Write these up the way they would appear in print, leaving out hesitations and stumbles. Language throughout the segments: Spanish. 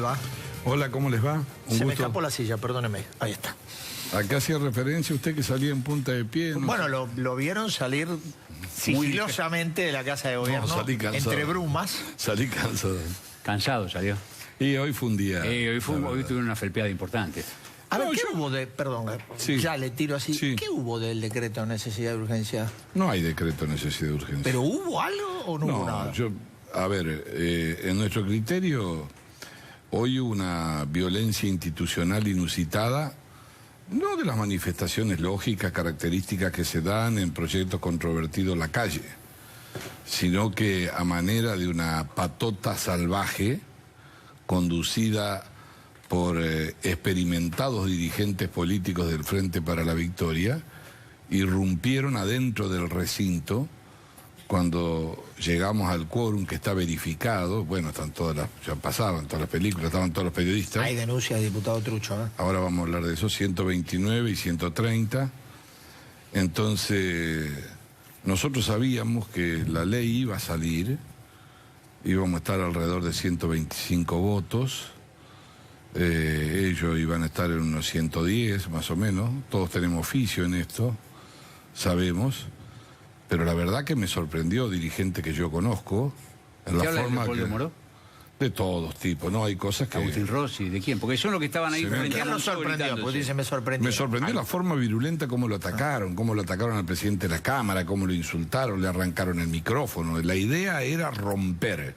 va? Hola, ¿cómo les va? Se me escapó la silla, perdóneme. Ahí está. Acá hacía referencia usted que salía en punta de pie. ¿No? Bueno, lo vieron salir sigilosamente de la Casa de Gobierno, salí cansado. entre brumas. Salí cansado. Cansado salió. Y hoy fue un día... Hoy tuve una felpeada importante. A ver, ¿qué hubo de...? Perdón, sí. Ya le tiro así. Sí. ¿Qué hubo del decreto de necesidad de urgencia? No hay decreto de necesidad de urgencia. ¿Pero hubo algo o no hubo nada? A ver, en nuestro criterio, hoy hubo una violencia institucional inusitada, no de las manifestaciones lógicas, características que se dan en proyectos controvertidos en la calle, sino que a manera de una patota salvaje, conducida por experimentados dirigentes políticos del Frente para la Victoria, irrumpieron adentro del recinto. Cuando llegamos al quórum que está verificado, bueno, están ya pasaban todas las películas, estaban todos los periodistas. Hay denuncias de diputado Trucho, ¿eh? Ahora vamos a hablar de eso, 129 y 130. Entonces, nosotros sabíamos que la ley iba a salir, íbamos a estar alrededor de 125 votos, ellos iban a estar en unos 110 más o menos, todos tenemos oficio en esto, sabemos. Pero la verdad que me sorprendió, dirigente que yo conozco, en la forma de Leopoldo Moró? De todos tipos, ¿no? Hay cosas que... Agustín Rossi, ¿de quién? Porque son los que estaban ahí frente ¿Qué a nos sorprendió? Porque dice, me sorprendió. Me sorprendió la forma virulenta cómo lo atacaron, cómo lo atacaron al presidente de la Cámara, cómo lo insultaron, le arrancaron el micrófono. La idea era romper.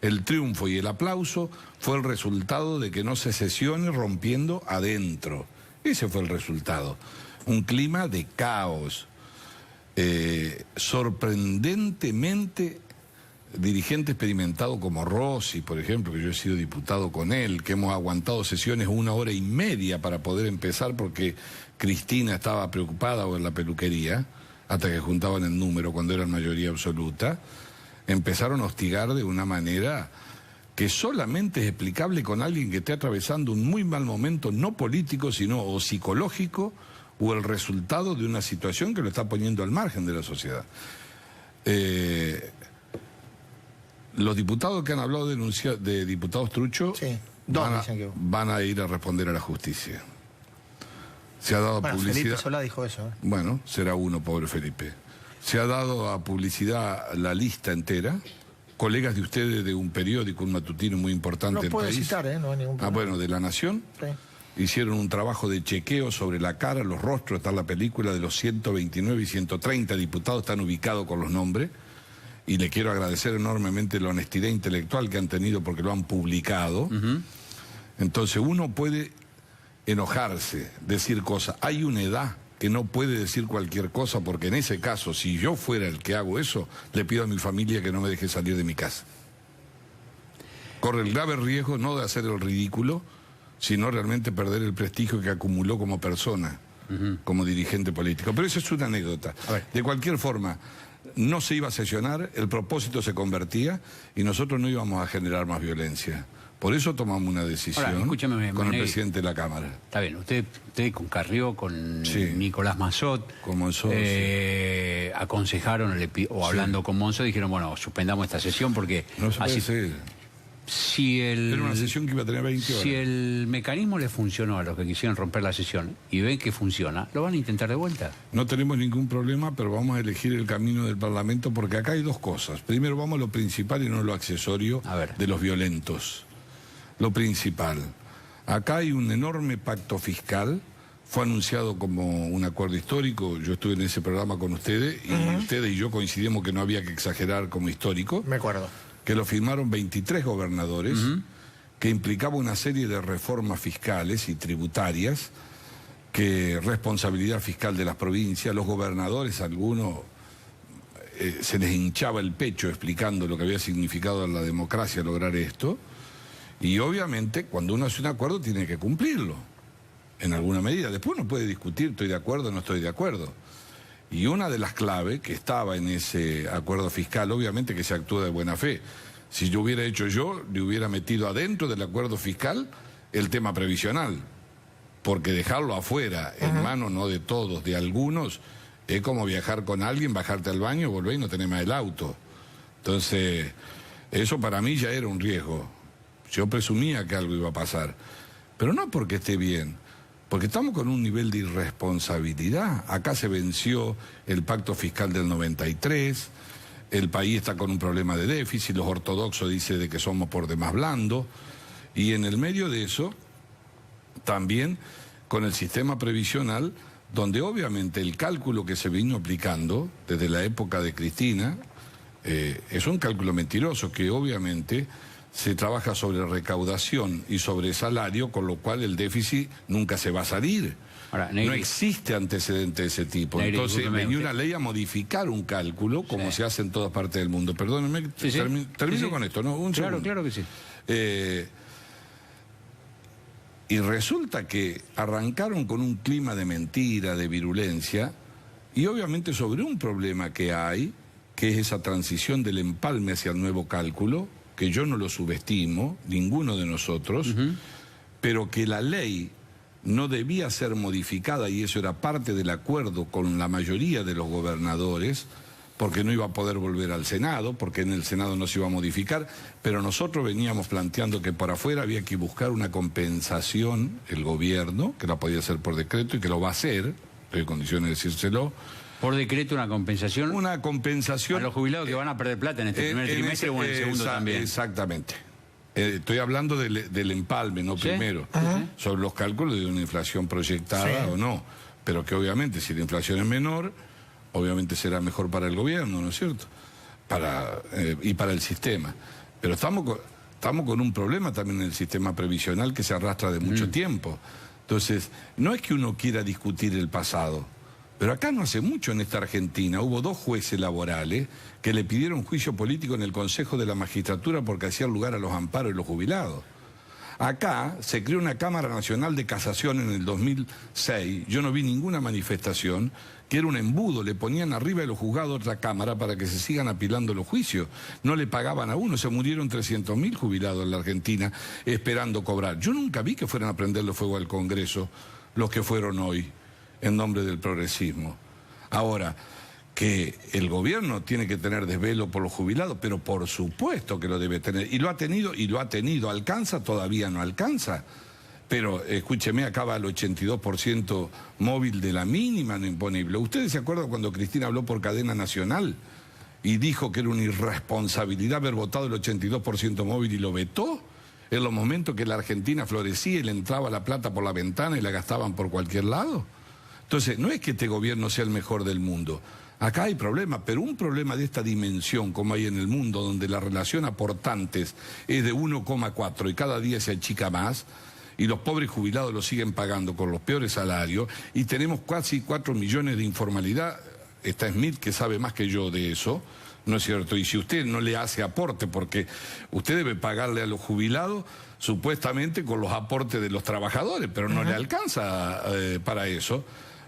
El triunfo y el aplauso fue el resultado de que no se sesione rompiendo adentro. Ese fue el resultado. Un clima de caos. Sorprendentemente, dirigente experimentado como Rossi, por ejemplo, que yo he sido diputado con él, que hemos aguantado sesiones 1 hora y media para poder empezar porque Cristina estaba preocupada en la peluquería, hasta que juntaban el número cuando era mayoría absoluta, empezaron a hostigar de una manera que solamente es explicable con alguien que esté atravesando un muy mal momento, no político, sino o psicológico, o el resultado de una situación que lo está poniendo al margen de la sociedad. Los diputados que han hablado de diputados Trucho, sí. van a ir a responder a la justicia. Se ha dado publicidad. Felipe Solá dijo eso. Bueno, será uno, pobre Felipe. Se ha dado a publicidad la lista entera. Colegas de ustedes de un periódico, un matutino muy importante del país. No puede citar, no hay ningún problema. Bueno, de La Nación. Sí. Hicieron un trabajo de chequeo sobre la cara, los rostros, está la película de los 129 y 130 diputados, están ubicados con los nombres, y le quiero agradecer enormemente la honestidad intelectual que han tenido porque lo han publicado. Entonces uno puede enojarse, decir cosas. Hay una edad que no puede decir cualquier cosa, porque en ese caso, si yo fuera el que hago eso, le pido a mi familia que no me deje salir de mi casa. Corre el grave riesgo no de hacer el ridículo, sino realmente perder el prestigio que acumuló como persona, como dirigente político. Pero eso es una anécdota. De cualquier forma, no se iba a sesionar, el propósito se convertía y nosotros no íbamos a generar más violencia. Por eso tomamos una decisión con el presidente de la Cámara. Está bien, usted con Carrió, con Nicolás Massot, con Monzó, aconsejaron hablando con Monzó, dijeron, bueno, suspendamos esta sesión porque... No se puede ser. Era una sesión que iba a tener 20 horas. Si el mecanismo le funcionó a los que quisieron romper la sesión y ven que funciona, ¿lo van a intentar de vuelta? No tenemos ningún problema, pero vamos a elegir el camino del Parlamento porque acá hay dos cosas. Primero vamos a lo principal y no lo accesorio de los violentos. Lo principal. Acá hay un enorme pacto fiscal. Fue anunciado como un acuerdo histórico. Yo estuve en ese programa con ustedes y ustedes y yo coincidimos que no había que exagerar como histórico. Me acuerdo. Que lo firmaron 23 gobernadores, que implicaba una serie de reformas fiscales y tributarias, que responsabilidad fiscal de las provincias, los gobernadores, algunos se les hinchaba el pecho explicando lo que había significado a la democracia lograr esto, y obviamente cuando uno hace un acuerdo tiene que cumplirlo, en alguna medida. Después uno puede discutir, estoy de acuerdo o no estoy de acuerdo. Y una de las claves que estaba en ese acuerdo fiscal, obviamente que se actúa de buena fe. Si yo hubiera hecho le hubiera metido adentro del acuerdo fiscal el tema previsional. Porque dejarlo afuera, en manos no de todos, de algunos, es como viajar con alguien, bajarte al baño, volver y no tener más el auto. Entonces, eso para mí ya era un riesgo. Yo presumía que algo iba a pasar. Pero no porque esté bien, porque estamos con un nivel de irresponsabilidad. Acá se venció el pacto fiscal del 93, el país está con un problema de déficit, los ortodoxos dicen de que somos por demás blandos, y en el medio de eso, también con el sistema previsional, donde obviamente el cálculo que se vino aplicando desde la época de Cristina es un cálculo mentiroso que obviamente se trabaja sobre recaudación y sobre salario, con lo cual el déficit nunca se va a salir. Ahora, Negri, no existe antecedente de ese tipo. Negri, entonces venía una ley a modificar un cálculo como se hace en todas partes del mundo. Perdónenme, termino con esto, ¿no? Un segundo. Claro que sí. Y resulta que arrancaron con un clima de mentira, de virulencia, y obviamente sobre un problema que hay, que es esa transición del empalme hacia el nuevo cálculo, que yo no lo subestimo, ninguno de nosotros, pero que la ley no debía ser modificada, y eso era parte del acuerdo con la mayoría de los gobernadores, porque no iba a poder volver al Senado, porque en el Senado no se iba a modificar, pero nosotros veníamos planteando que por afuera había que buscar una compensación, el gobierno, que la podía hacer por decreto y que lo va a hacer, estoy en condiciones de decírselo. Por decreto una compensación. Una compensación. A los jubilados que van a perder plata en este primer trimestre o en el segundo también. Exactamente. Estoy hablando del empalme, no primero. Sobre los cálculos de una inflación proyectada o no. Pero que obviamente si la inflación es menor, obviamente será mejor para el gobierno, ¿no es cierto? Y para el sistema. Pero estamos con un problema también en el sistema previsional que se arrastra de mucho tiempo. Entonces, no es que uno quiera discutir el pasado, pero acá no hace mucho en esta Argentina hubo 2 jueces laborales que le pidieron juicio político en el Consejo de la Magistratura porque hacían lugar a los amparos y los jubilados. Acá se creó una Cámara Nacional de Casación en el 2006, yo no vi ninguna manifestación, que era un embudo, le ponían arriba de los juzgados otra cámara para que se sigan apilando los juicios. No le pagaban a uno, se murieron 300.000 jubilados en la Argentina esperando cobrar. Yo nunca vi que fueran a prenderle fuego al Congreso los que fueron hoy en nombre del progresismo. Ahora, que el gobierno tiene que tener desvelo por los jubilados, pero por supuesto que lo debe tener, y lo ha tenido, ¿alcanza? Todavía no alcanza, pero escúcheme, acaba el 82% móvil de la mínima no imponible. ¿Ustedes se acuerdan cuando Cristina habló por cadena nacional y dijo que era una irresponsabilidad haber votado el 82% móvil y lo vetó? En los momentos que la Argentina florecía y le entraba la plata por la ventana y la gastaban por cualquier lado. Entonces, no es que este gobierno sea el mejor del mundo. Acá hay problemas, pero un problema de esta dimensión como hay en el mundo, donde la relación aportantes es de 1,4 y cada día se achica más, y los pobres jubilados lo siguen pagando con los peores salarios, y tenemos casi 4 millones de informalidad. Está Smith, que sabe más que yo de eso, ¿no es cierto? Y si usted no le hace aporte, porque usted debe pagarle a los jubilados supuestamente con los aportes de los trabajadores, pero no le alcanza para eso.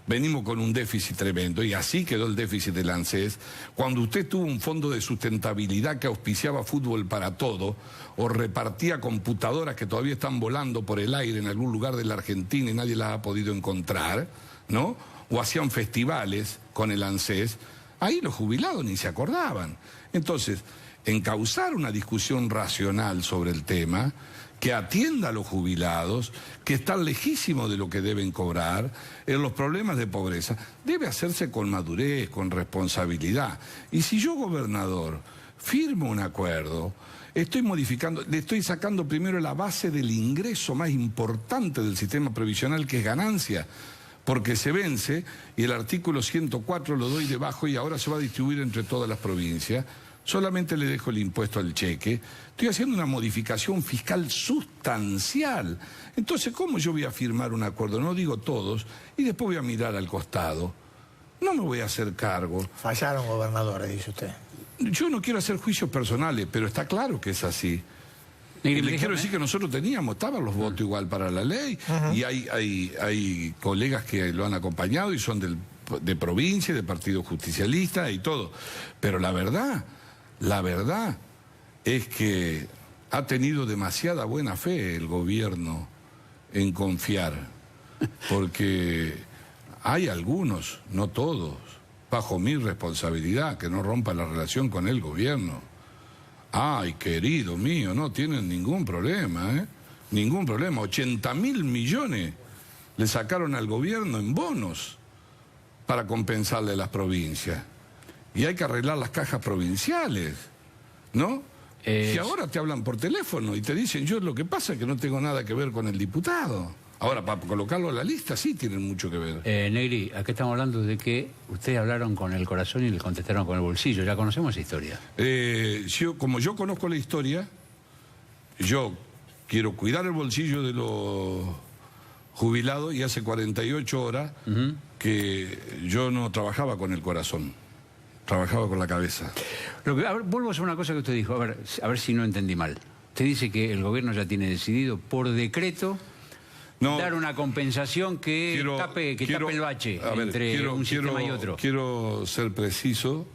Venimos con un déficit tremendo, y así quedó el déficit del ANSES. Cuando usted tuvo un fondo de sustentabilidad que auspiciaba fútbol para todo, o repartía computadoras que todavía están volando por el aire en algún lugar de la Argentina y nadie las ha podido encontrar, ¿no? O hacían festivales con el ANSES, ahí los jubilados ni se acordaban. Entonces, encauzar una discusión racional sobre el tema, que atienda a los jubilados, que están lejísimos de lo que deben cobrar, en los problemas de pobreza, debe hacerse con madurez, con responsabilidad. Y si yo, gobernador, firmo un acuerdo, estoy modificando, le estoy sacando primero la base del ingreso más importante del sistema previsional, que es ganancia, porque se vence y el artículo 104 lo doy debajo y ahora se va a distribuir entre todas las provincias. Solamente le dejo el impuesto al cheque. Estoy haciendo una modificación fiscal sustancial. Entonces, ¿cómo yo voy a firmar un acuerdo? No digo todos, y después voy a mirar al costado. No me voy a hacer cargo. Fallaron gobernadores, dice usted. Yo no quiero hacer juicios personales, pero está claro que es así. Y le quiero decir que nosotros estaban los votos igual para la ley, y hay colegas que lo han acompañado y son de provincia, de partido justicialista y todo. Pero la verdad es que ha tenido demasiada buena fe el gobierno en confiar, porque hay algunos, no todos, bajo mi responsabilidad, que no rompan la relación con el gobierno. Ay, querido mío, no tienen ningún problema, ¿eh? Ningún problema. 80.000 millones le sacaron al gobierno en bonos para compensarle a las provincias. Y hay que arreglar las cajas provinciales, ¿no? Si ahora te hablan por teléfono y te dicen, yo lo que pasa es que no tengo nada que ver con el diputado. Ahora, para colocarlo en la lista, sí tienen mucho que ver. Negri, aquí estamos hablando de que ustedes hablaron con el corazón y le contestaron con el bolsillo. Ya conocemos esa historia. Como yo conozco la historia, yo quiero cuidar el bolsillo de los jubilados y hace 48 horas que yo no trabajaba con el corazón, trabajaba con la cabeza. Vuelvo a hacer una cosa que usted dijo, a ver si no entendí mal. Usted dice que el gobierno ya tiene decidido por decreto dar una compensación que tape el bache entre un sistema y otro. Quiero ser preciso,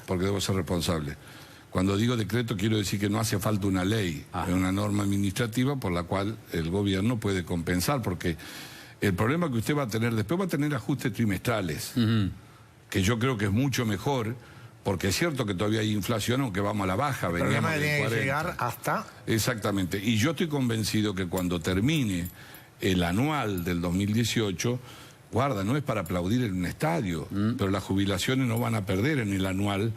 porque debo ser responsable. Cuando digo decreto quiero decir que no hace falta una ley, es una norma administrativa por la cual el gobierno puede compensar, porque el problema que usted va a tener después va a tener ajustes trimestrales, que yo creo que es mucho mejor, porque es cierto que todavía hay inflación, aunque vamos a la baja. El problema tiene que llegar hasta... Exactamente, y yo estoy convencido que cuando termine el anual del 2018, guarda, no es para aplaudir en un estadio, pero las jubilaciones no van a perder en el anual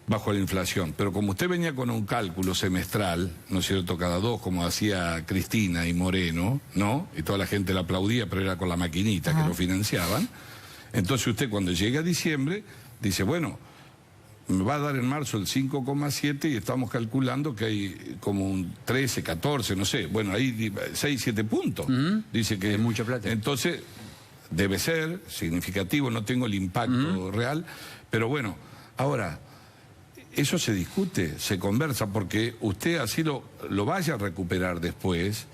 bajo la inflación. Pero como usted venía con un cálculo semestral, ¿no es cierto?, cada dos, como hacía Cristina y Moreno, ¿no? Y toda la gente la aplaudía, pero era con la maquinita que lo financiaban. Entonces usted cuando llega a diciembre, dice, bueno, me va a dar en marzo el 5,7 y estamos calculando que hay como un 13, 14, no sé, bueno, ahí 6, 7 puntos. Dice que es mucha plata. Entonces, debe ser significativo, no tengo el impacto real, pero bueno, ahora, eso se discute, se conversa, porque usted así lo vaya a recuperar después,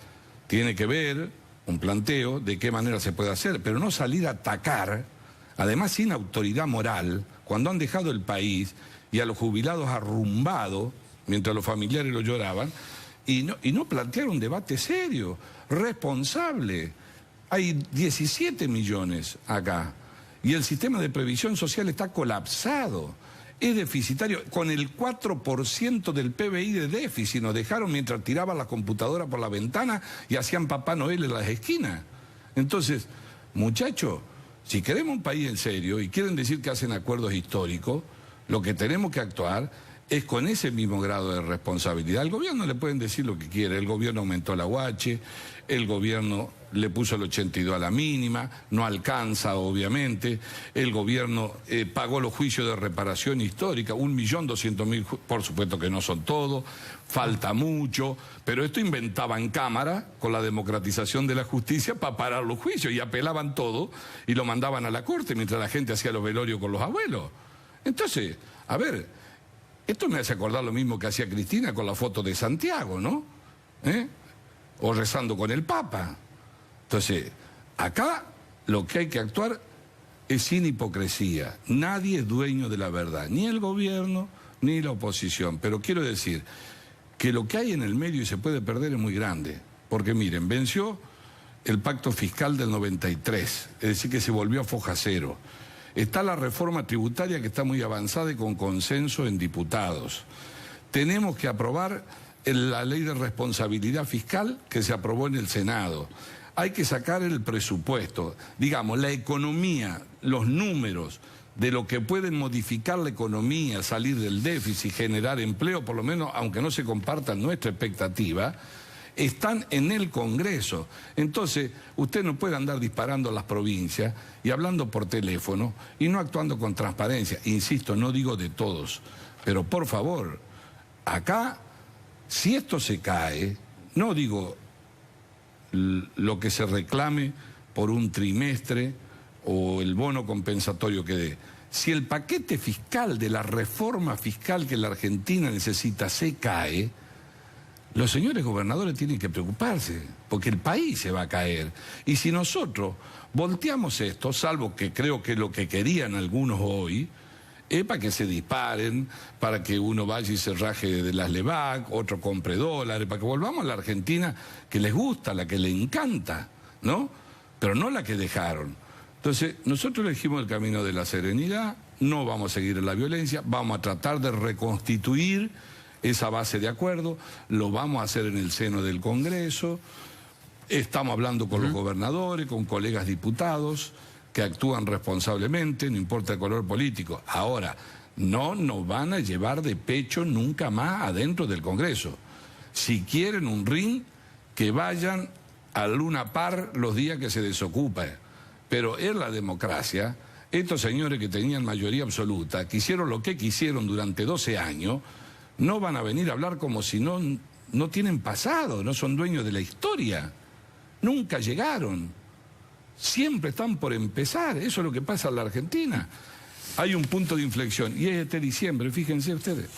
tiene que ver un planteo de qué manera se puede hacer, pero no salir a atacar, además sin autoridad moral, cuando han dejado el país y a los jubilados arrumbados, mientras los familiares lo lloraban, y no plantear un debate serio, responsable. Hay 17 millones acá, y el sistema de previsión social está colapsado, es deficitario, con el 4% del PBI de déficit nos dejaron mientras tiraban la computadora por la ventana y hacían Papá Noel en las esquinas. Entonces, muchachos, si queremos un país en serio y quieren decir que hacen acuerdos históricos, lo que tenemos que actuar es con ese mismo grado de responsabilidad. Al gobierno le pueden decir lo que quiere, el gobierno aumentó la UH, el gobierno le puso el 82 a la mínima, no alcanza obviamente, el gobierno pagó los juicios de reparación histórica, 1.200.000, por supuesto que no son todos, falta mucho, pero esto inventaba en Cámara con la democratización de la justicia para parar los juicios y apelaban todo y lo mandaban a la corte mientras la gente hacía los velorios con los abuelos. Entonces, a ver, esto me hace acordar lo mismo que hacía Cristina con la foto de Santiago, ¿no? O rezando con el Papa. Entonces, acá lo que hay que actuar es sin hipocresía. Nadie es dueño de la verdad, ni el gobierno ni la oposición. Pero quiero decir que lo que hay en el medio y se puede perder es muy grande. Porque miren, venció el pacto fiscal del 93, es decir, que se volvió a foja cero. Está la reforma tributaria que está muy avanzada y con consenso en diputados. Tenemos que aprobar la ley de responsabilidad fiscal que se aprobó en el Senado. Hay que sacar el presupuesto, digamos, la economía, los números de lo que pueden modificar la economía, salir del déficit, generar empleo, por lo menos, aunque no se comparta nuestra expectativa, están en el Congreso. Entonces, usted no puede andar disparando a las provincias y hablando por teléfono y no actuando con transparencia. Insisto, no digo de todos, pero por favor, acá, si esto se cae, no digo lo que se reclame por un trimestre o el bono compensatorio que dé. Si el paquete fiscal de la reforma fiscal que la Argentina necesita se cae, los señores gobernadores tienen que preocuparse, porque el país se va a caer. Y si nosotros volteamos esto, salvo que creo que lo que querían algunos hoy, es para que se disparen, para que uno vaya y se raje de las LEVAC, otro compre dólares, para que volvamos a la Argentina que les gusta, la que les encanta, ¿no? Pero no la que dejaron. Entonces, nosotros elegimos el camino de la serenidad, no vamos a seguir en la violencia, vamos a tratar de reconstituir esa base de acuerdo, lo vamos a hacer en el seno del Congreso, estamos hablando con los gobernadores, con colegas diputados que actúan responsablemente, no importa el color político. Ahora, no nos van a llevar de pecho nunca más adentro del Congreso. Si quieren un ring, que vayan a Luna Par los días que se desocupe. Pero en la democracia, estos señores que tenían mayoría absoluta, que hicieron lo que quisieron durante 12 años, no van a venir a hablar como si no tienen pasado, no son dueños de la historia. Nunca llegaron. Siempre están por empezar. Eso es lo que pasa en la Argentina. Hay un punto de inflexión y es este diciembre, fíjense ustedes.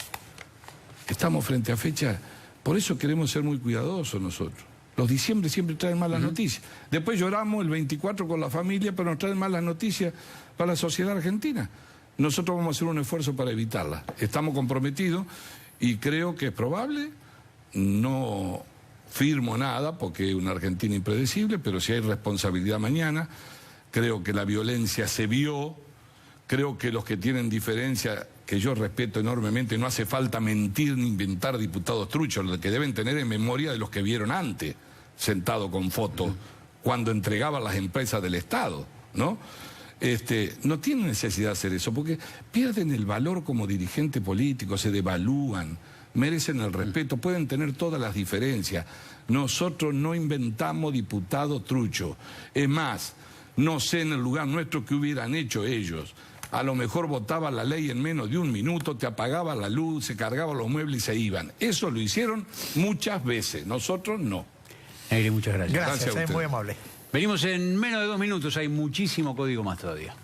Estamos frente a fecha, por eso queremos ser muy cuidadosos nosotros. Los diciembre siempre traen malas noticias. Después lloramos el 24 con la familia, pero nos traen malas noticias para la sociedad argentina. Nosotros vamos a hacer un esfuerzo para evitarlas. Estamos comprometidos y creo que es probable. No firmo nada porque es una Argentina impredecible, pero si hay responsabilidad mañana, creo que la violencia se vio, creo que los que tienen diferencia, que yo respeto enormemente, no hace falta mentir ni inventar diputados truchos, lo que deben tener en memoria de los que vieron antes, sentado con fotos, cuando entregaban las empresas del Estado, ¿no? No tienen necesidad de hacer eso, porque pierden el valor como dirigente político, se devalúan, merecen el respeto, pueden tener todas las diferencias. Nosotros no inventamos diputados truchos. Es más, no sé en el lugar nuestro qué hubieran hecho ellos. A lo mejor votaban la ley en menos de un minuto, te apagaban la luz, se cargaban los muebles y se iban. Eso lo hicieron muchas veces, nosotros no. Negri, muchas gracias. Gracias, es muy amable. Venimos en menos de 2 minutos, hay muchísimo código más todavía.